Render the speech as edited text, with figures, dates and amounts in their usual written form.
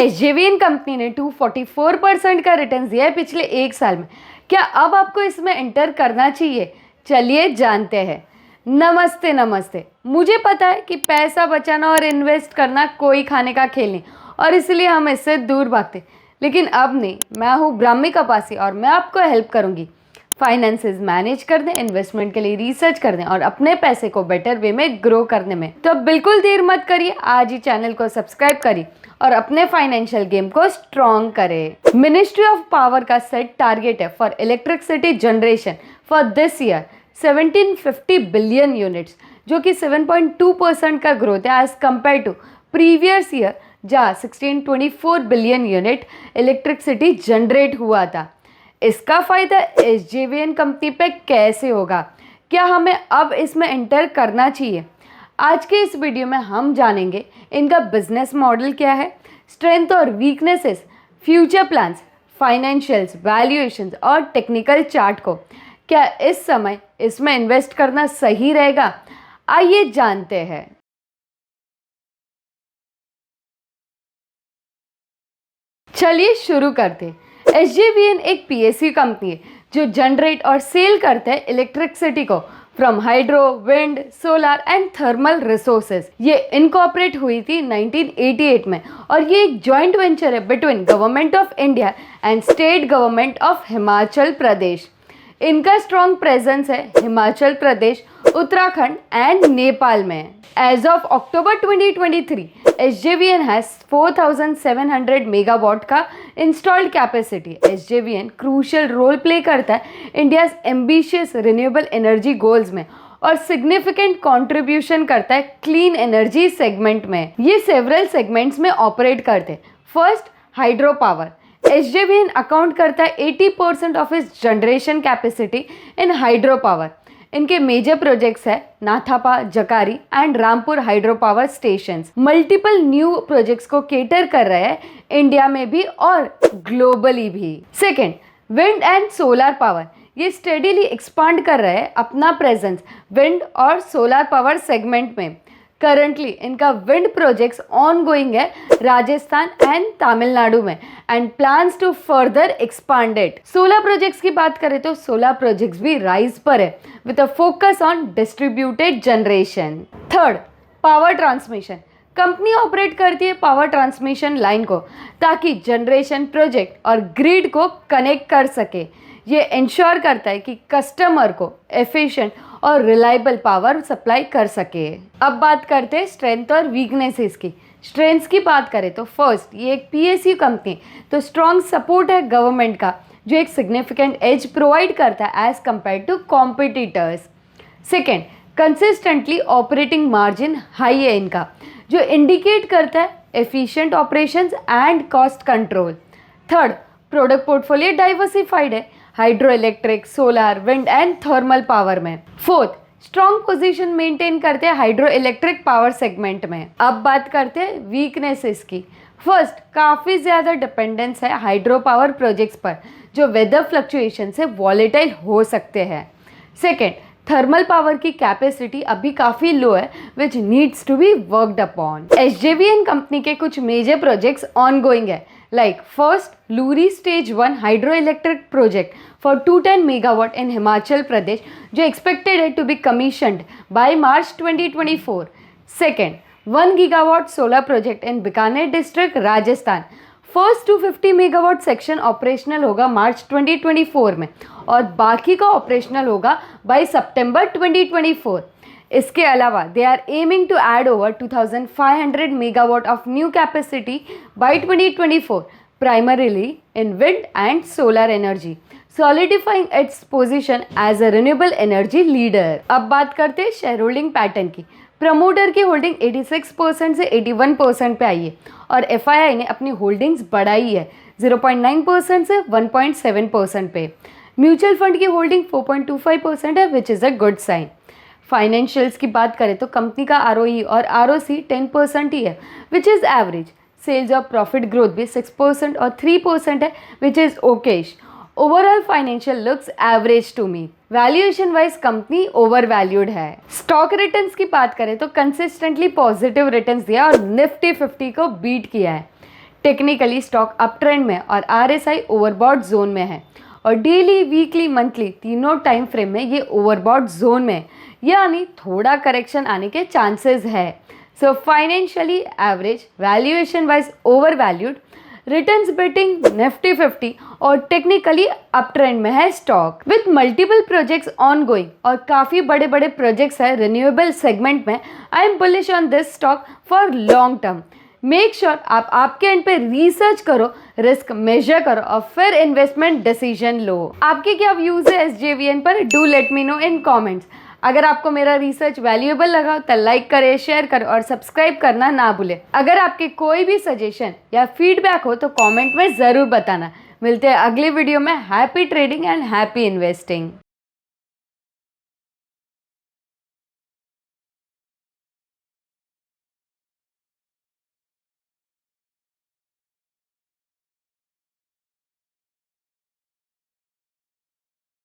SJVN company ने 244% का return दिया है पिछले एक साल में। क्या अब आपको इसमें एंटर करना चाहिए? चलिए जानते हैं। नमस्ते नमस्ते। मुझे पता है कि पैसा बचाना और इन्वेस्ट करना कोई खाने का खेल नहीं और इसलिए हम इससे दूर भागते, लेकिन अब नहीं। मैं हूँ ब्राह्मी कपासी और मैं आपको हेल्प करूँगी फाइनेंसेस मैनेज करने, इन्वेस्टमेंट के लिए रिसर्च करने और अपने पैसे को बेटर वे में ग्रो करने में। तो बिल्कुल देर मत करिए, आज ही चैनल को सब्सक्राइब करिए और अपने फाइनेंशियल गेम को स्ट्रॉन्ग करें। मिनिस्ट्री ऑफ पावर का सेट टारगेट है for electricity generation for this year 1750 billion units, जो कि 7.2% का ग्रोथ है as compare to previous year जहाँ 1624 बिलियन यूनिट इलेक्ट्रिसिटी जनरेट हुआ था। इसका फ़ायदा एसजेवीएन कंपनी पे कैसे होगा? क्या हमें अब इसमें एंटर करना चाहिए? आज के इस वीडियो में हम जानेंगे इनका बिजनेस मॉडल क्या है, स्ट्रेंथ और weaknesses, future plans, financials, valuations और टेक्निकल चार्ट को। क्या इस समय इसमें इन्वेस्ट करना सही रहेगा? आइए जानते हैं। चलिए शुरू करते हैं। एसजेवीएन एक पीएसयू कंपनी है जो जनरेट और सेल करते हैं इलेक्ट्रिसिटी को from hydro, wind, solar and thermal resources. ये इनकॉर्पोरेट हुई थी 1988 में और ये एक जॉइंट वेंचर है between government of India and state government of Himachal Pradesh. इनका स्ट्रॉन्ग प्रेजेंस है हिमाचल प्रदेश, उत्तराखंड एंड नेपाल में। As of October 2023, SJVN has 4700 megawatt का installed capacity. SJVN crucial role play करता है India's ambitious renewable energy goals में और सिग्निफिकेंट कंट्रीब्यूशन करता है क्लीन एनर्जी सेगमेंट में। ये सेवरल सेगमेंट्स में ऑपरेट करते हैं। First, hydro power. SJVN account करता है 80% ऑफ इस generation capacity in hydro power. इनके मेजर प्रोजेक्ट्स है Nathpa, Jhakri and Rampur hydro power stations. Multiple new projects को केटर कर रहे हैं इंडिया में भी और ग्लोबली भी। Second, wind and solar power. ये स्टेडीली एक्सपांड कर रहे हैं अपना प्रेजेंस विंड और सोलर पावर सेगमेंट में। करंटली इनका विंड प्रोजेक्ट्स ऑन गोइंग है राजस्थान एंड तमिलनाडु में and plans to further expand it. Solar projects की बात करें तो सोलर प्रोजेक्ट्स भी राइज पर है with a focus on distributed generation. Third, power transmission. Company operate करती है पावर ट्रांसमिशन लाइन को ताकि जनरेशन प्रोजेक्ट और ग्रिड को कनेक्ट कर सके। ये इंश्योर करता है कि कस्टमर को एफिशिएंट और रिलायबल पावर सप्लाई कर सके। अब बात करते हैं स्ट्रेंथ और वीकनेसेस की। स्ट्रेंथ्स की बात करें तो फर्स्ट, ये एक पीएसयू कंपनी, तो स्ट्रॉन्ग सपोर्ट है गवर्नमेंट का जो एक सिग्निफिकेंट एज प्रोवाइड करता है as compare to competitors. Second, consistently operating margin high है इनका जो इंडिकेट करता है efficient operations and cost control. Third, product portfolio diversified है hydroelectric, solar, wind and thermal power में। फोर्थ, स्ट्रॉन्ग पोजीशन मेंटेन करते हैं हाइड्रो इलेक्ट्रिक पावर सेगमेंट में। अब बात करते हैं वीकनेसेस की। फर्स्ट, काफ़ी ज़्यादा डिपेंडेंस है हाइड्रो पावर प्रोजेक्ट्स पर जो वेदर फ्लक्चुएशन से वॉलेटाइल हो सकते हैं। सेकेंड, थर्मल पावर की कैपेसिटी अभी काफ़ी लो है which needs to be worked upon. SJVN company के कुछ मेजर प्रोजेक्ट्स ऑन गोइंग है like first, Luhri stage 1 hydroelectric project for 210 megawatt in Himachal Pradesh जो एक्सपेक्टेड है to be commissioned by March 2024। Second, 1 gigawatt solar project in Bikaner district Rajasthan. First 250 megawatt section operational होगा March 2024 में और बाकी का ऑपरेशनल होगा bye सितंबर 2024। इसके अलावा they are aiming to add over 2500 megawatt of new capacity by 2024 primarily in wind and solar energy, solidifying its position as a renewable energy leader. अब बात करते हैं शेयर होल्डिंग पैटर्न की। प्रमोटर की holding 86% से 81% पे आई है और एफआईआई ने अपनी होल्डिंग्स बढ़ाई है 0.9% से 1.7% पे। म्यूचुअल फंड की होल्डिंग 4.25% है which is a good sign. Financials की बात करें तो कंपनी का आरओई और आरओसी 10% ही है विच इज़ एवरेज। सेल्स और प्रॉफिट ग्रोथ भी 6% और 3% है which is okayish. Overall financial looks average to me. Valuation wise company overvalued है। स्टॉक रिटर्न्स की बात करें तो कंसिस्टेंटली पॉजिटिव रिटर्न्स दिया और निफ्टी 50 को बीट किया है। टेक्निकली स्टॉक अप ट्रेंड में और RSI ओवरबॉट जोन में है और डेली, वीकली, मंथली तीनों टाइम फ्रेम में ये ओवरबॉट जोन में है, यानी थोड़ा करेक्शन आने के चांसेस है। So financially average, valuation wise overvalued, returns beating Nifty 50 और टेक्निकली अप ट्रेंड में है stock with multiple projects ongoing और काफ़ी बड़े बड़े प्रोजेक्ट्स है रिन्यूएबल सेगमेंट में। I am bullish on this stock for long term. Make sure आप आपके एंड पे रिसर्च करो, रिस्क मेजर करो और फिर इन्वेस्टमेंट डिसीजन लो। आपके क्या व्यूज है SJVN पर? Do let me know in comments. अगर आपको मेरा रिसर्च वैल्यूएबल लगा तो लाइक करें, शेयर करें और सब्सक्राइब करना ना भूलें। अगर आपके कोई भी सजेशन या फीडबैक हो तो कमेंट में ज़रूर बताना। मिलते हैं अगले वीडियो में। Happy trading and happy investing.